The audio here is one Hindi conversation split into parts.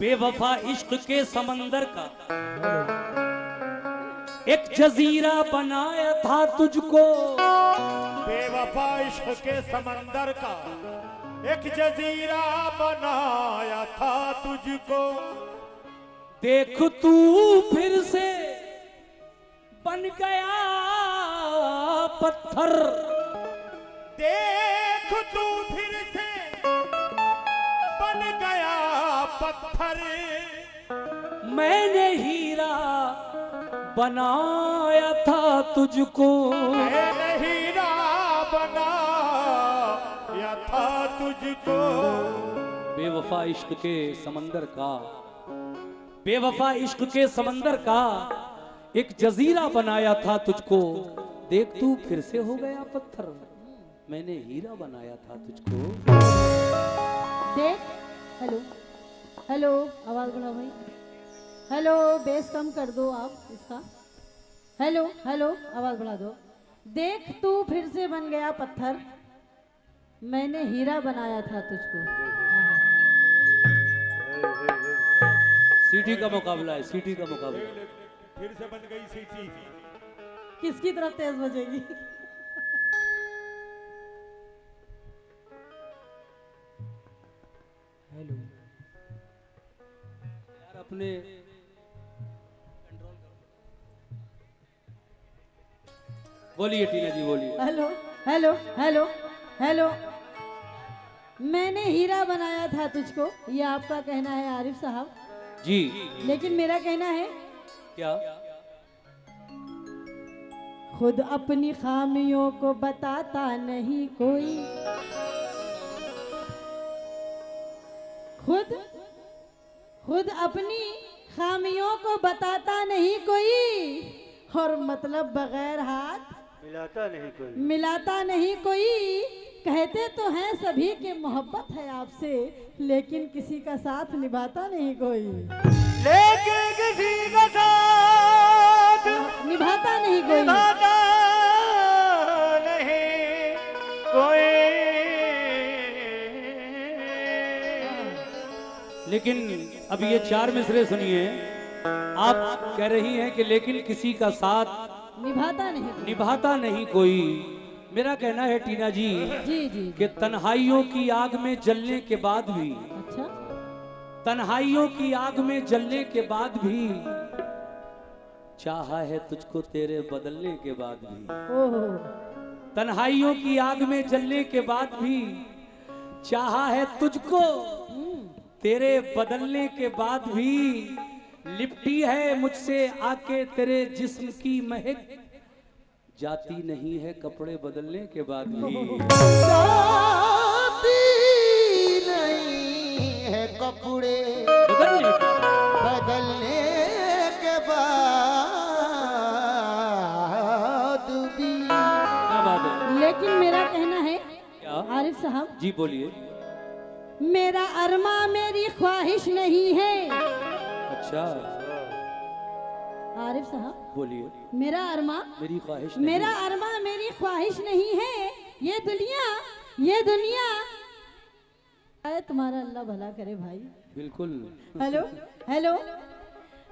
बेवफा इश्क के समंदर का एक जजीरा बनाया था तुझको। बेवफा इश्क के समंदर का एक जजीरा बनाया था तुझको। देख तू फिर से बन गया पत्थर। देख तू फिर से बन गया पत्थर। मैंने हीरा बनाया था तुझको। मैंने हीरा बनाया था तुझको। बेवफा इश्क के समंदर का, बेवफा इश्क के समंदर का एक जजीरा बनाया था तुझको। देख तू फिर से हो गया पत्थर। मैंने हीरा बनाया था तुझको। देख, हेलो हेलो, आवाज बढ़ाओ भाई। हेलो, बेस कम कर दो आप इसका। हेलो हेलो, आवाज बढ़ा दो। देख तू फिर से बन गया पत्थर। मैंने हीरा बनाया था तुझको। सीटी का मुकाबला है, सीटी का मुकाबला। फिर से बन गई सीटी। किसकी तरफ तेज बजेगी? हेलो यार, अपने कंट्रोल करो। बोलिए टीना जी, बोलिए। हेलो हेलो हेलो हेलो, मैंने हीरा बनाया था तुझको, ये आपका कहना है आरिफ साहब जी। लेकिन मेरा कहना है क्या? खुद अपनी खामियों को बताता नहीं कोई। खुद खुद अपनी खामियों को बताता नहीं कोई, और मतलब बगैर हाथ मिलाता नहीं कोई। कहते तो हैं सभी के मोहब्बत है आपसे, लेकिन किसी का साथ निभाता नहीं कोई। लेकिन किसी का साथ निभाता नहीं कोई। निभाता नहीं कोई। लेकिन अब ये चार मिसरे सुनिए। आप कह रही हैं कि लेकिन किसी का साथ निभाता नहीं कोई। निभाता नहीं कोई। मेरा कहना है टीना जी जी जी कि तन्हाइयों की आग में जलने के बाद भी, अच्छा, तन्हाइयों की आग में जलने के बाद भी, चाहा है तुझको तेरे बदलने के बाद भी। ओहो, तन्हाइयों की आग में जलने के बाद भी चाहा है तुझको तेरे बदलने के बाद भी। लिपटी है मुझसे आके तेरे जिस्म की महक, जाती नहीं है कपड़े बदलने के बाद भी। जाती नहीं है कपड़े बदलने के बदलने के बाद भी। क्या बात है? लेकिन मेरा कहना है क्या? आरिफ साहब, जी बोलिए। मेरा अरमा मेरी ख्वाहिश नहीं है। अच्छा, आरिफ साहब, बोलिए। मेरा अरमा मेरी ख्वाहिश नहीं। मेरा अरमा मेरी ख्वाहिश नहीं है। ये दुनिया है तुम्हारा, अल्लाह भला करे भाई। बिल्कुल। हेलो हेलो,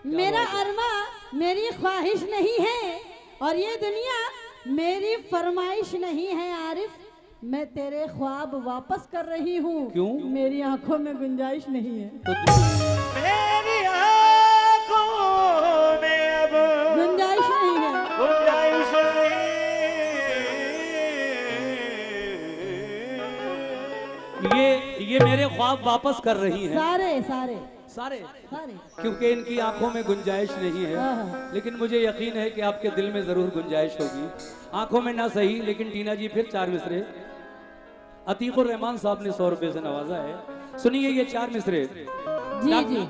मेरा अरमा मेरी ख्वाहिश नहीं है, और ये दुनिया मेरी फरमाइश नहीं है। आरिफ, मैं तेरे ख्वाब वापस कर रही हूँ। क्यों? मेरी आंखों में गुंजाइश नहीं है। मेरी आंखों में अब गुंजाइश नहीं है। गुंजाइश ये मेरे ख्वाब वापस कर रही हैं सारे सारे सारे, सारे। क्योंकि इनकी आंखों में गुंजाइश नहीं है। हाँ। लेकिन मुझे यकीन है कि आपके दिल में जरूर गुंजाइश होगी। आंखों में ना सही, लेकिन टीना जी फिर चार मिसरे अतीकुर रहमान साहब ने 100 रुपए से नवाजा है। सुनिए ये चार मिसरे। जी।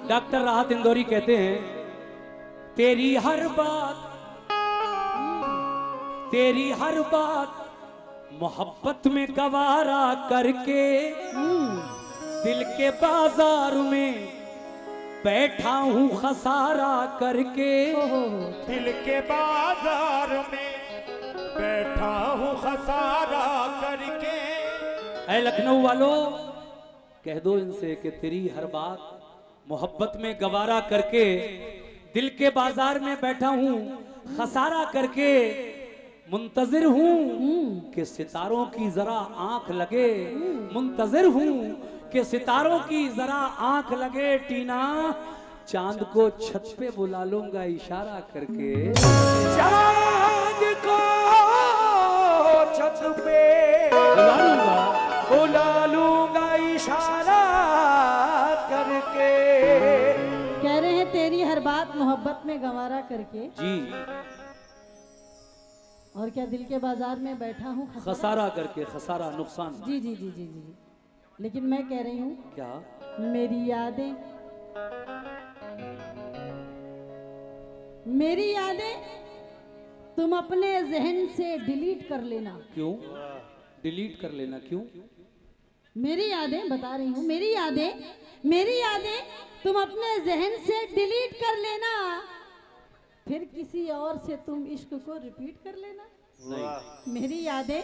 डॉक्टर राहत इंदौरी कहते हैं, तेरी हर बात मोहब्बत में गवारा करके, दिल के बाजार में बैठा हूँ खसारा करके। दिल के बाजार में बैठा हूँ खसारा करके। ऐ लखनऊ वालों, कह दो इनसे कि तेरी हर बात मोहब्बत में गवारा करके दिल के बाजार में बैठा हूँ, खसारा करके मुंतजिर हूँ कि सितारों की जरा आंख लगे, मुंतजिर हूँ कि सितारों की जरा आंख लगे। टीना चांद को छत पे बुला लूंगा इशारा करके। चांद को छत पे बुला लूंगा, बुला लूंगा इशारा करके। कह रहे हैं तेरी हर बात मोहब्बत में गंवारा करके, जी और क्या दिल के बाजार में बैठा हूँ खसारा करके, खसारा नुकसान। जी जी जी जी जी। लेकिन मैं कह रही हूँ क्या? मेरी यादें, मेरी यादें तुम अपने जहन से डिलीट कर लेना। क्यों डिलीट कर लेना? क्यों? मेरी यादें बता रही हूँ, मेरी यादें, मेरी यादें तुम अपने जहन से डिलीट कर लेना, फिर किसी और से तुम इश्क को रिपीट कर लेना। नहीं, मेरी यादें,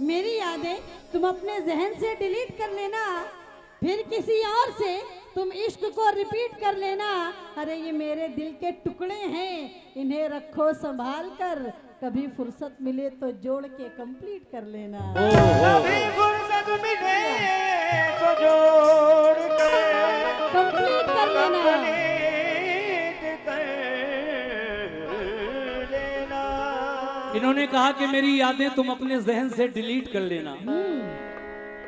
मेरी यादें तुम अपने जहन से डिलीट कर लेना, फिर किसी और से तुम इश्क को रिपीट कर लेना। अरे ये मेरे दिल के टुकड़े हैं, इन्हें रखो संभाल कर, कभी फुर्सत मिले तो जोड़ के कंप्लीट कर लेना। कभी फुर्सत मिले तो जोड़ के कंप्लीट कर लेना। कंप्लीट कर लेना। इन्होंने कहा कि मेरी यादें तुम अपने जहन से डिलीट कर लेना,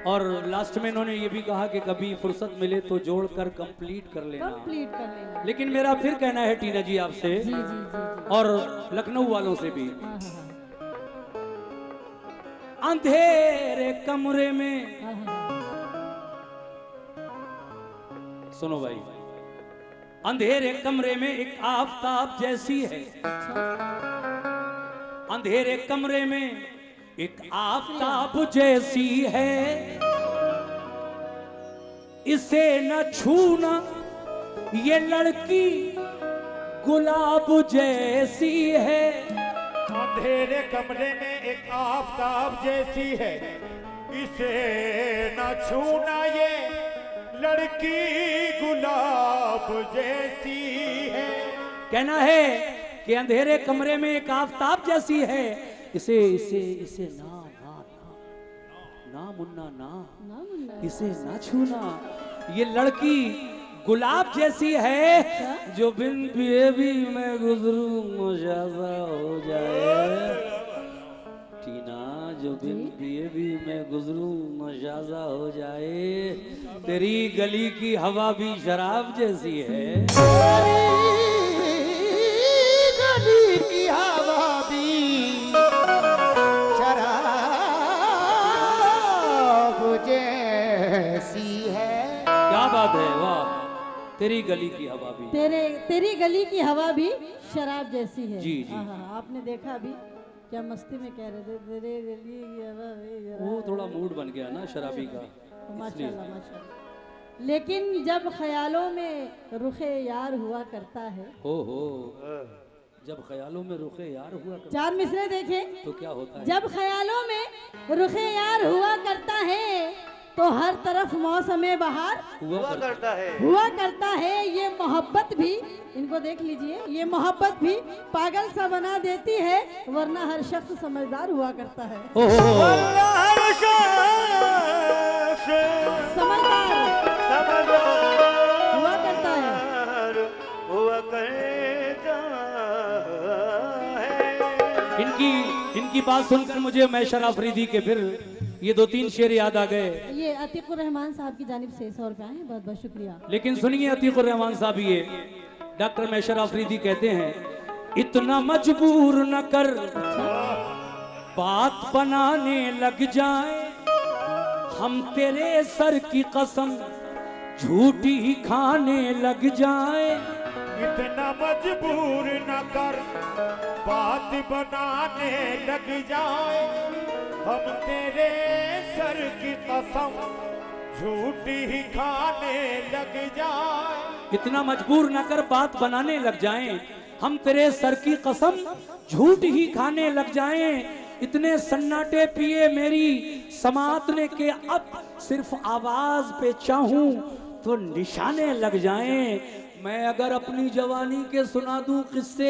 और लास्ट में इन्होंने ये भी कहा कि कभी फुर्सत मिले तो जोड़कर कंप्लीट कर लेना। कंप्लीट कर लेना। लेकिन मेरा फिर कहना है टीना जी आपसे जी जी जी जी। और लखनऊ वालों से भी, हाँ हाँ अंधेरे कमरे में, हाँ हाँ। सुनो भाई, अंधेरे कमरे में एक आफताब जैसी है, अंधेरे कमरे में एक आफताब जैसी है, इसे न छूना ये लड़की गुलाब जैसी है। अंधेरे कमरे में एक आफताब जैसी है, इसे न छूना ये लड़की गुलाब जैसी है। कहना है कि अंधेरे कमरे में एक आफताब जैसी है, इसे इसे इसे ना ना ना ना मुन्ना ना, ना मुन्ना। इसे ना छूना, ये लड़की गुलाब जैसी है, जो बिन पिए भी मैं गुजरूं मुशाजा हो जाए। टीना, जो बिन पिए भी मैं गुजरूं मुशाजा हो जाए, तेरी गली की हवा भी शराब जैसी है। गली की हवा भी शराब जैसी है। क्या बात है, वाह। तेरी गली की हवा भी, तेरी गली की हवा भी शराब जैसी है। जी, जी। हाँ, आपने देखा अभी क्या मस्ती में कह रहे थे, तेरे गली की हवा भी शराब। वो थोड़ा मूड बन गया ना शराबी का, माशाल्लाह माशाल्लाह। लेकिन जब ख्यालों में रुखे यार हुआ करता है, हो जब ख्यालों में रुखे यार हुआ करता चार मिसरे देखे, तो क्या होता है? जब ख्यालों में रुखे यार हुआ करता है, तो हर तरफ मौसमे बहार हुआ करता है। हुआ करता है। ये मोहब्बत भी, इनको देख लीजिए, ये मोहब्बत भी पागल सा बना देती है, वरना हर शख्स समझदार हुआ करता है। हर शख्स समझदार समझदार हुआ करता है। हुआ करता है। इनकी बात सुनकर मुझे मैशर अफरीदी के फिर ये 2-3 शेर याद आ गए। ये अतीकुर रहमान साहब की जानिब से 100 रुपए हैं, बहुत बहुत शुक्रिया। लेकिन सुनिए अतीकुर रहमान साहब, ये डॉक्टर मैशर अफरीदी कहते हैं, इतना मजबूर न कर बात बनाने लग जाए, हम तेरे सर की कसम झूठी ही खाने लग जाए। इतना मजबूर न कर बात बनाने लग जाए, हम तेरे सर की कसम झूठी ही खाने लग जाए। इतना मजबूर न कर बात बनाने लग जाएं, हम तेरे सर की कसम झूठ ही खाने लग जाएं। इतने सन्नाटे पिए मेरी समात ने के अब सिर्फ आवाज पे चाहूं तो निशाने लग जाएं। मैं अगर अपनी जवानी के सुना दूं किस्से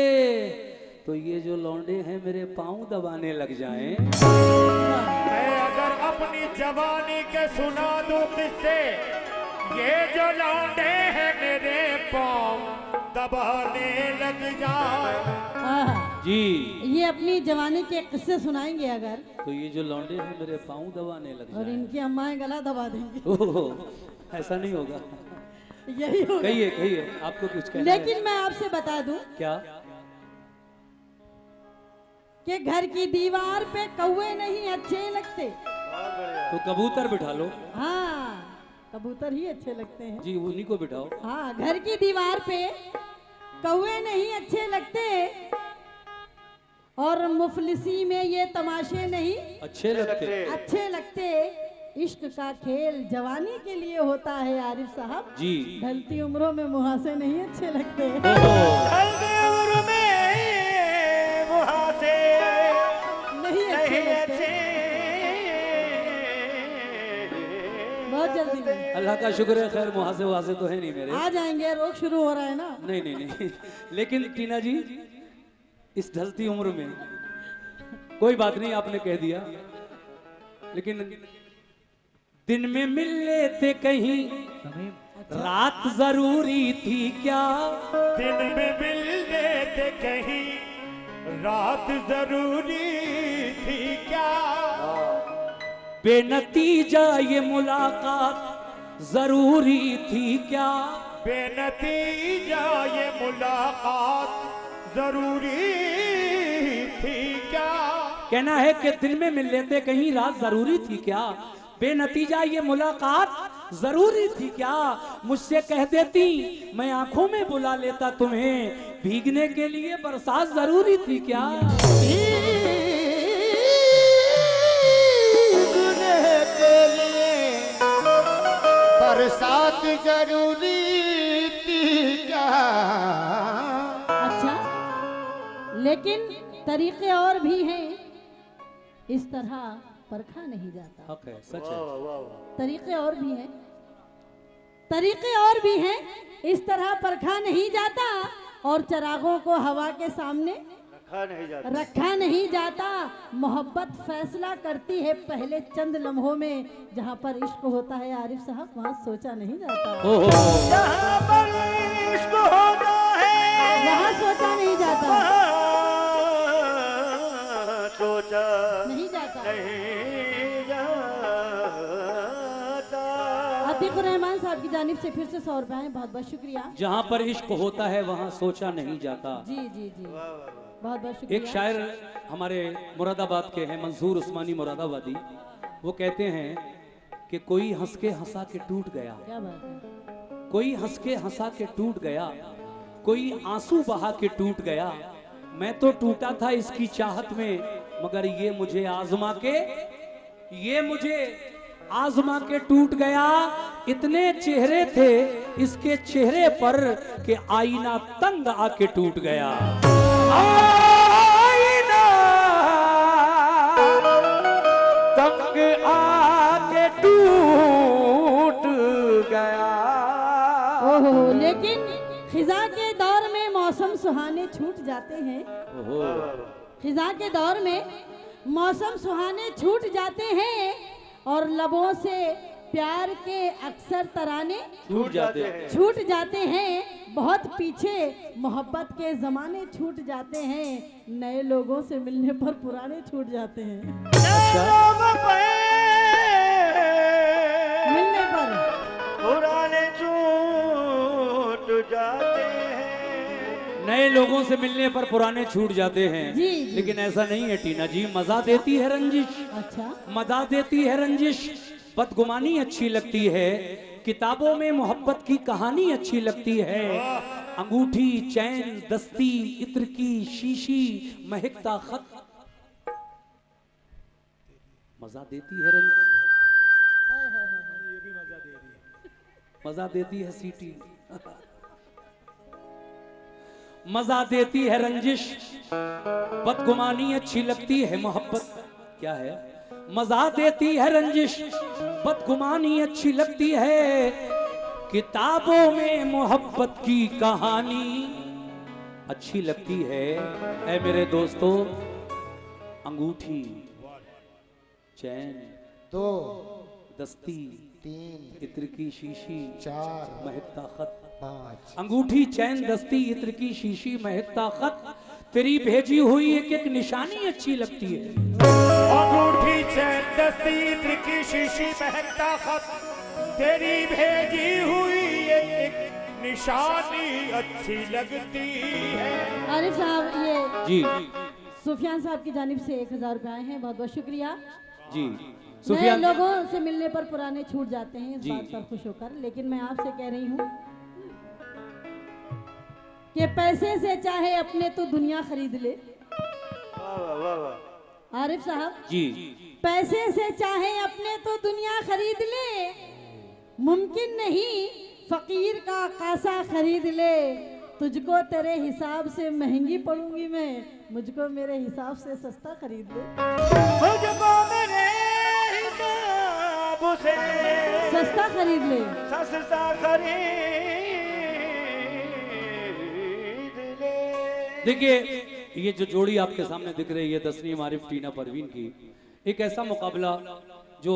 तो ये जो लौंडे हैं मेरे पाँव दबाने लग जाएं। मैं अगर अपनी जवानी के सुना दूं किससे, ये जो लौंडे हैं मेरे पाँव दबाने लग जाए। आहा, जी ये अपनी जवानी के किस्से सुनाएंगे अगर, तो ये जो लौंडे हैं मेरे पाँव दबाने लग और जाएं। इनकी अम्माएं गला दबा देंगी। ओह, ऐसा नहीं होगा। यही होगा। कहिए कहिए, आपको कुछ कहना है? लेकिन मैं आपसे बता दूं क्या? कि घर की दीवार पे कौवे नहीं अच्छे लगते। तो कबूतर बिठा लो। हाँ, कबूतर ही अच्छे लगते हैं। जी उन्हीं को बिठाओ। हाँ, घर की दीवार पे कौवे नहीं अच्छे लगते, और मुफलिसी में ये तमाशे नहीं अच्छे लगते। अच्छे लगते। इश्क का खेल जवानी के लिए होता है आरिफ साहब, जी ढलती उम्रों में मुहासे नहीं अच्छे लगते। ओहो, हल्दी उम्र में मुहासे नहीं अच्छे नहीं लगते। अच्छे। बहुत जल्दी में अल्लाह का शुक्र है, खैर मुहासे वहासे तो है नहीं मेरे। आ जाएंगे, रोग शुरू हो रहा है ना। नहीं नहीं नहीं, लेकिन टीना जी इस ढलती उम्र में कोई बात नहीं, आपने कह दिया। लेकिन दिन में मिल लेते कहीं, रात जरूरी थी क्या? दिन में मिल लेते कहीं, रात जरूरी थी क्या? बेनतीजा ये मुलाकात जरूरी थी क्या? बेनतीजा ये मुलाकात जरूरी थी क्या? कहना है कि दिन में मिल लेते कहीं, रात जरूरी थी क्या? बेनतीजा ये मुलाकात जरूरी थी क्या? मुझसे कह देती मैं आंखों में बुला लेता तुम्हें, भीगने के लिए बरसात जरूरी थी क्या? भीगने के लिए बरसात जरूरी थी क्या? अच्छा, लेकिन तरीके और भी हैं, इस तरह परखा नहीं जाता। हक है, सच है। तरीके और भी हैं, तरीके और भी हैं, इस तरह परखा नहीं जाता, और चरागों को हवा के सामने रखा नहीं जाता। मोहब्बत फैसला करती है पहले चंद लम्हों में, जहाँ पर इश्क होता है आरिफ साहब वहाँ सोचा नहीं जाता। ओहो, जहाँ पर इश्क होता है वहाँ सोचा नहीं जाता, सोचा नहीं जाता। नहीं जाता। अतीकुर रहमान साहब की जानिब से फिर से 100 रुपए हैं, बहुत बहुत शुक्रिया। जहाँ पर इश्क होता है वहाँ सोचा नहीं जाता। जी जी जी, बहुत बहुत शुक्रिया। एक शायर हमारे मुरादाबाद के हैं, मंसूर उस्मानी मुरादाबादी, वो कहते हैं कि कोई हंस के हंसा के टूट गया, क्या बात है। कोई हंस के हंसा के टूट गया, कोई आंसू बहा के टूट गया। मैं तो टूटा था इसकी चाहत में, मगर ये मुझे आजमा के टूट गया। इतने चेहरे थे इसके चेहरे पर कि आईना तंग आके टूट गया। आईना तंग आके टूट गया। ओहो, लेकिन खिजा के दौर में मौसम सुहाने छूट जाते हैं। ओहो, खिजा के दौर में मौसम सुहाने छूट जाते हैं, और लबों से प्यार के अक्सर तराने छूट जाते हैं। बहुत पीछे मोहब्बत के जमाने छूट जाते हैं, नए लोगों से मिलने पर पुराने छूट जाते हैं। मिलने पर पुराने छूट जाते हैं। नए लोगों से मिलने पर पुराने छूट जाते हैं। जी, जी। लेकिन ऐसा नहीं है टीना जी, मजा देती है रंजिश, अच्छा, मजा देती है रंजिश। बदगुमानी अच्छी लगती है, किताबों में मोहब्बत की कहानी अच्छी लगती है। अंगूठी, चैन, दस्ती, इत्र की शीशी, महकता खत, मजा देती है रंजिश, मजा देती है सीटी, मजा देती है रंजिश। बदगुमानी अच्छी लगती है, मोहब्बत क्या है? मजा देती है रंजिश, बदगुमानी अच्छी लगती है। किताबों में मोहब्बत की कहानी अच्छी लगती है ऐ मेरे दोस्तों। अंगूठी, चैन, 2 दस्ती, 3 इत्र की शीशी, 4 महकता खत। 5 अंगूठी, चैन, दस्ती, इत्र की शीशी, महकता खत, तेरी भेजी हुई एक एक निशानी अच्छी लगती है। अंगूठी, चैन, दस्ती, इत्र की शीशी, महकता खत, तेरी भेजी हुई एक एक निशानी अच्छी लगती है। आरिफ साहब, ये जी सुफियान साहब की जानिब से 1000 रुपए आए हैं, बहुत बहुत शुक्रिया। जी नए सुफियान, लोगों से मिलने पर पुराने छूट जाते हैं, इस जी। बात पर खुश होकर। लेकिन मैं आपसे कह रही हूँ कि पैसे से चाहे अपने तो दुनिया खरीद ले। आरिफ साहब, जी पैसे से चाहे अपने तो दुनिया खरीद ले, मुमकिन नहीं फकीर का कासा खरीद ले। तुझको तेरे हिसाब से महंगी पड़ूंगी मैं, मुझको मेरे हिसाब से सस्ता खरीद ले। मुझको मेरे हिसाब से सस्ता खरीद ले। सस्ता खरीद ले। देखिए, ये जो जोड़ी आपके सामने दिख रही है तस्नीम आरिफ टीना परवीन की, एक ऐसा मुकाबला जो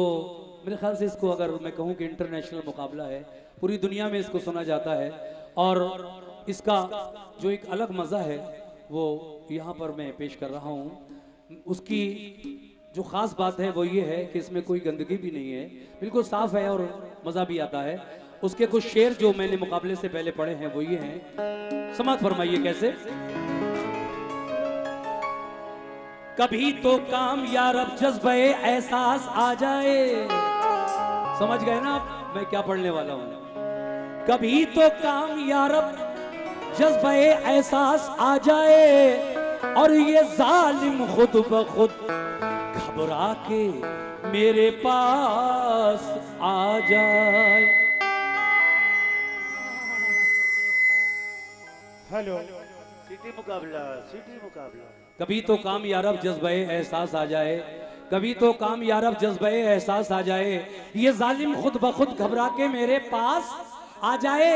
मेरे ख्याल से इसको अगर मैं कहूँ कि इंटरनेशनल मुकाबला है, पूरी दुनिया में इसको सुना जाता है। और इसका जो एक अलग मज़ा है वो यहाँ पर मैं पेश कर रहा हूँ। उसकी जो ख़ास बात है वो ये है कि इसमें कोई गंदगी भी नहीं है, बिल्कुल साफ़ है और मज़ा भी आता है। उसके कुछ शेर जो मैंने मुकाबले से पहले पढ़े हैं वो ये हैं, समात फरमाइए कैसे। कभी तो काम यारब जज्बे एहसास आ जाए, समझ गए ना आप मैं क्या पढ़ने वाला हूं। कभी तो काम यारब जज्बे एहसास आ जाए और ये जालिम खुद ब खुद घबरा के मेरे पास आ जाए। हेलो, सिटी मुकाबला, सिटी मुकाबला। कभी तो काम यारब जज्बे एहसास आ जाए, कभी तो काम यारब जज्बे एहसास आ जाए, ये जालिम खुद ब खुद घबरा के मेरे पास आ जाए।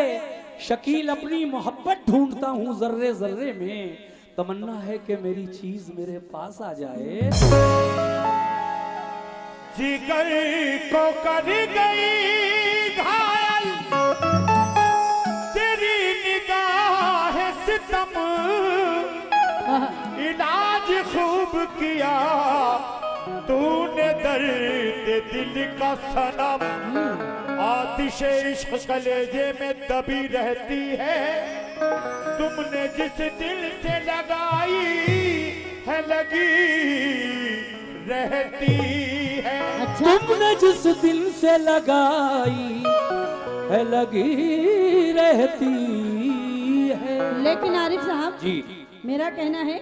शकील अपनी मोहब्बत ढूंढता हूँ जर्रे जर्रे में, तमन्ना है कि मेरी चीज मेरे पास आ जाए। जिगर को कर गई घायल तेरी निगाह सितम, इलाज खूब किया तूने दर्द दिल का सनम। आतिश इश्क कलेजे में दबी रहती है, तुमने जिस दिल से लगाई है लगी रहती है। अच्छा, तुमने जिस दिल से लगाई है लगी रहती है। लेकिन आरिफ साहब, जी मेरा कहना है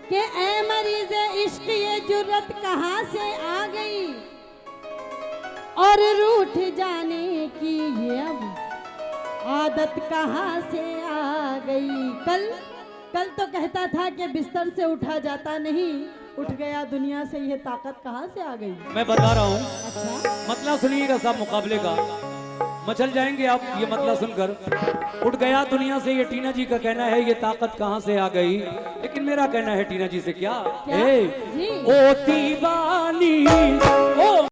कि ऐ मरीज़ इश्क ये जुर्रत कहाँ से आ गई, और रूठ जाने की ये अब आदत कहाँ से आ गई। कल तो कहता था कि बिस्तर से उठा जाता नहीं, उठ गया दुनिया से, ये ताकत कहाँ से आ गई। मैं बता रहा हूँ, अच्छा, मतलब सुनिएगा साहब मुकाबले का, मचल जाएंगे आप ये मतलब सुनकर। उठ गया दुनिया से, ये टीना जी का कहना है, ये ताकत कहाँ से आ गई। लेकिन मेरा कहना है टीना जी से क्या, क्या? ए, जी। ओ दीवानी ओ